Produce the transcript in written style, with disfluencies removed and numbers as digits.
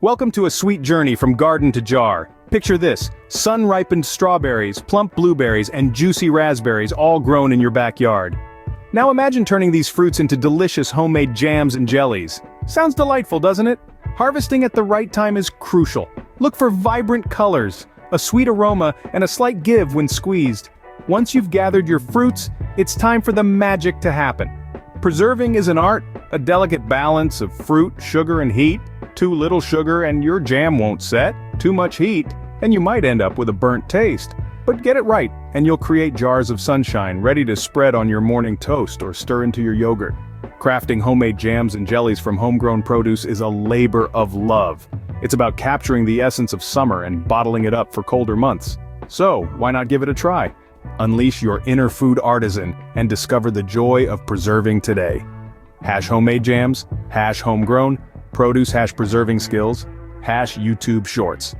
Welcome to a sweet journey from garden to jar. Picture this: sun-ripened strawberries, plump blueberries, and juicy raspberries all grown in your backyard. Now imagine turning these fruits into delicious homemade jams and jellies. Sounds delightful, doesn't it? Harvesting at the right time is crucial. Look for vibrant colors, a sweet aroma, and a slight give when squeezed. Once you've gathered your fruits, it's time for the magic to happen. Preserving is an art, a delicate balance of fruit, sugar, and heat. Too little sugar and your jam won't set. Too much heat, and you might end up with a burnt taste. But get it right, and you'll create jars of sunshine ready to spread on your morning toast or stir into your yogurt. Crafting homemade jams and jellies from homegrown produce is a labor of love. It's about capturing the essence of summer and bottling it up for colder months. So, why not give it a try? Unleash your inner food artisan and discover the joy of preserving today. #homemade jams, #homegrown, produce #preserving skills, #YouTube shorts.